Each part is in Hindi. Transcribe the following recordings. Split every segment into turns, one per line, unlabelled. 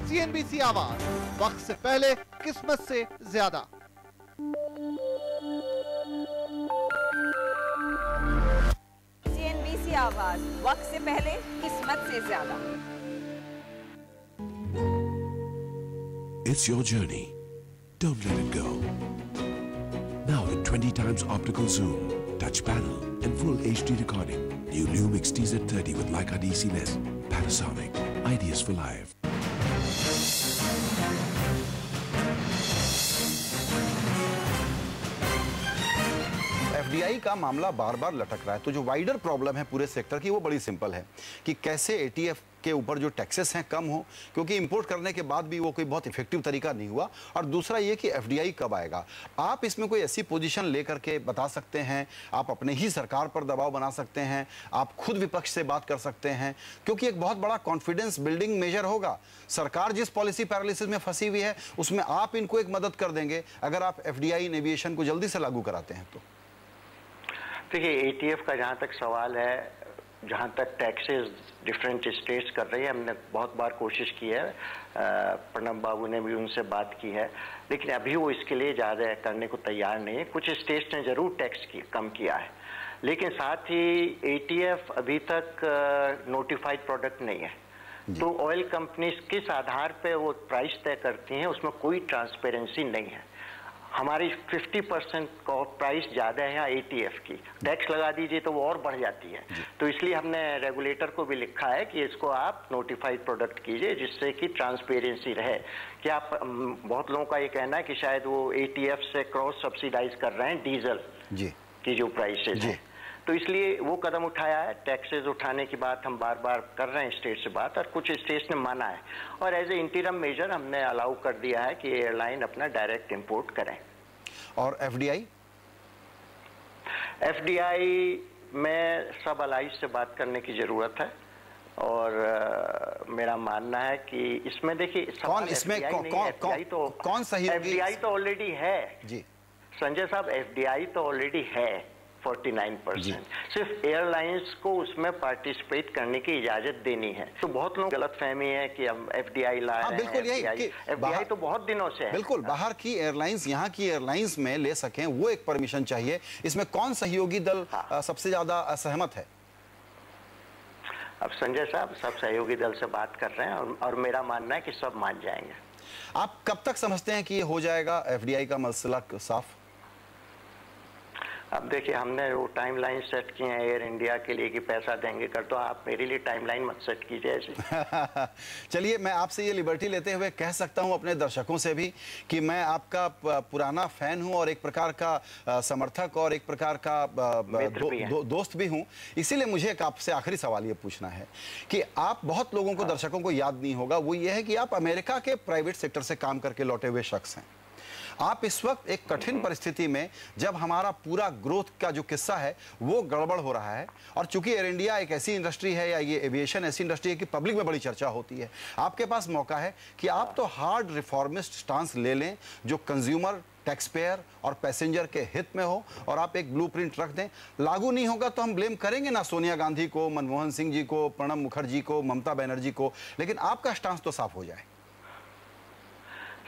CNBC आवाज, वक्त से पहले, किस्मत से ज्यादा।
CNBC आवाज, वक्त से पहले, किस्मत से ज्यादा।
It's your journey. Don't let it go. Now with 20 times optical zoom, touch panel, and full HD recording. New Lumix TZ30 with Leica DC-less. Panasonic. Ideas for life.
FDI का मामला बार बार लटक रहा है, तो जो वाइडर प्रॉब्लम है पूरे सेक्टर की वो बड़ी सिंपल है कि कैसे ATF के ऊपर जो टैक्सेस हैं कम हो, क्योंकि इंपोर्ट करने के बाद भी वो कोई बहुत इफेक्टिव तरीका नहीं हुआ। और दूसरा ये कि FDI कब आएगा। आप इसमें कोई ऐसी पोजीशन लेकर के बता सकते हैं, आप अपने ही सरकार पर दबाव बना सकते हैं, आप खुद विपक्ष से बात कर सकते हैं, क्योंकि एक बहुत बड़ा कॉन्फिडेंस बिल्डिंग मेजर होगा। सरकार जिस पॉलिसी पैरालिसिस में फंसी हुई है उसमें आप इनको एक मदद कर देंगे अगर आप FDI इन एविएशन को जल्दी से लागू कराते हैं तो।
देखिए, ATF का जहाँ तक सवाल है, जहाँ तक टैक्सेस डिफरेंट स्टेट्स कर रही है, हमने बहुत बार कोशिश की है, प्रणब बाबू ने भी उनसे बात की है, लेकिन अभी वो इसके लिए ज़्यादा करने को तैयार नहीं है। कुछ स्टेट्स ने ज़रूर टैक्स कम किया है, लेकिन साथ ही ATF अभी तक नोटिफाइड प्रोडक्ट नहीं है। तो ऑयल कंपनीज किस आधार पे वो प्राइस तय करती हैं उसमें कोई ट्रांसपेरेंसी नहीं है। हमारी 50% का प्राइस ज़्यादा है यहाँ ATF की, टैक्स लगा दीजिए तो वो और बढ़ जाती है। तो इसलिए हमने रेगुलेटर को भी लिखा है कि इसको आप नोटिफाइड प्रोडक्ट कीजिए जिससे कि ट्रांसपेरेंसी रहे। कि आप बहुत लोगों का ये कहना है कि शायद वो ATF से क्रॉस सब्सिडाइज कर रहे हैं डीजल की जो प्राइसेज है, तो इसलिए वो कदम उठाया है। टैक्सेस उठाने की बात हम बार बार कर रहे हैं स्टेट से बात, और कुछ स्टेट्स ने माना है, और एज ए इंटीरियम मेजर हमने अलाउ कर दिया है कि एयरलाइन अपना डायरेक्ट इंपोर्ट करें।
और FDI में सब अलाइज से बात करने की जरूरत है, और मेरा मानना है कि इसमें देखिए कौन इसमें कौन सही
FDI तो ऑलरेडी है
जी
संजय साहब, FDI तो ऑलरेडी है 49%। सिर्फ एयरलाइंस को उसमें पार्टिसिपेट करने की इजाजत देनी है। तो बहुत लोग गलत फहमी है कि हम FDI ला रहे हैं।
बिल्कुल यही
FDI तो बहुत दिनों से है।
बिल्कुल बाहर की एयरलाइंस यहाँ की एयरलाइंस में ले सकें, वो एक परमिशन चाहिए। इसमें कौन सहयोगी दल सबसे ज्यादा असहमत है?
अब संजय साहब सब सहयोगी दल से बात कर रहे हैं, और मेरा मानना है कि सब मान जाएंगे।
आप कब तक समझते हैं कि ये हो जाएगा FDI का मसला साफ?
अब देखिए, हमने वो टाइमलाइन सेट किए हैं एयर इंडिया के लिए कि पैसा देंगे कर, तो आप मेरे लिए टाइमलाइन मत सेट कीजिए ऐसे।
चलिए, मैं आपसे ये लिबर्टी लेते हुए कह सकता हूं अपने दर्शकों से भी कि मैं आपका पुराना फैन हूं, और एक प्रकार का समर्थक, और एक प्रकार का दोस्त भी हूं। इसीलिए मुझे एक आपसे आखिरी सवाल ये पूछना है कि आप, बहुत लोगों को दर्शकों को याद नहीं होगा, वो ये है कि आप अमेरिका के प्राइवेट सेक्टर से काम करके लौटे हुए शख्स हैं। आप इस वक्त एक कठिन परिस्थिति में, जब हमारा पूरा ग्रोथ का जो किस्सा है वो गड़बड़ हो रहा है, और चूंकि एयर इंडिया एक ऐसी इंडस्ट्री है, या ये एविएशन ऐसी इंडस्ट्री है कि पब्लिक में बड़ी चर्चा होती है, आपके पास मौका है कि आप तो हार्ड रिफॉर्मिस्ट स्टांस ले लें जो कंज्यूमर, टैक्स पेयर और पैसेंजर के हित में हो, और आप एक ब्लूप्रिंट रख दें। लागू नहीं होगा तो हम ब्लेम करेंगे ना सोनिया गांधी को, मनमोहन सिंह जी को, प्रणब मुखर्जी को, ममता बनर्जी को, लेकिन आपका स्टांस तो साफ हो जाए।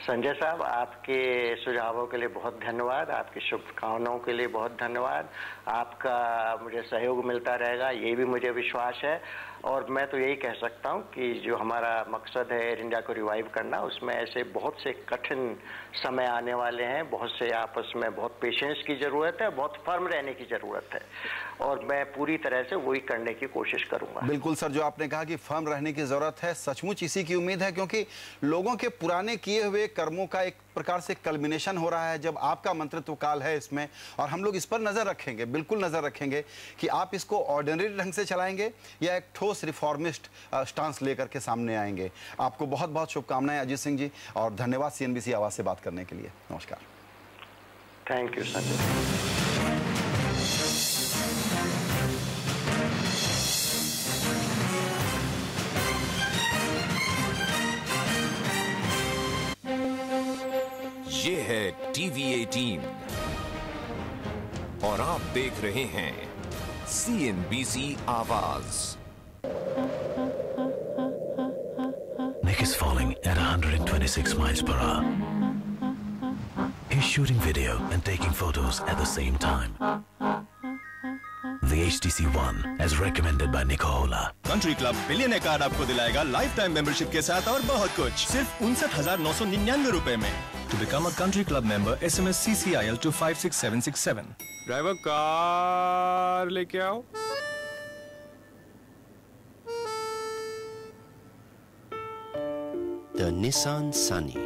संजय साहब, आपके सुझावों के लिए बहुत धन्यवाद, आपकी शुभकामनाओं के लिए बहुत धन्यवाद। आपका मुझे सहयोग मिलता रहेगा, ये भी मुझे विश्वास है। और मैं तो यही कह सकता हूँ कि जो हमारा मकसद है एयर इंडिया को रिवाइव करना, उसमें ऐसे बहुत से कठिन समय आने वाले हैं, बहुत से आपस में बहुत पेशेंस की ज़रूरत है, बहुत फर्म रहने की ज़रूरत है, और मैं पूरी तरह से वही करने की कोशिश करूँगा।
बिल्कुल सर, जो आपने कहा कि फर्म रहने की ज़रूरत है, सचमुच इसी की उम्मीद है, क्योंकि लोगों के पुराने किए हुए कर्मों का एक प्रकार से कल्मिनेशन हो रहा है जब आपका मंत्रित्व काल है इसमें, और हम लोग इस पर नजर रखेंगे, बिल्कुल नजर रखेंगे कि आप इसको ऑर्डिनरी ढंग से चलाएंगे या एक ठोस रिफॉर्मिस्ट स्टांस लेकर के सामने आएंगे। आपको बहुत बहुत शुभकामनाएं अजीत सिंह जी, और धन्यवाद CNBC आवाज से बात करने के लिए। नमस्कार।
Thank you Sanjay.
ये है TV18 और आप देख रहे हैं CNBC आवाज।
मैं is falling at 126 miles per hour. He's shooting video and taking photos at the same time. The HTC One, as recommended by Nicola.
Country club billionaire card आपको दिलाएगा लाइफ टाइम मेंबरशिप के साथ और बहुत कुछ सिर्फ 59,999 रुपए में. To become a country club member, SMS CCIL to 56767.
Driver car लेके आओ.
The Nissan Sunny.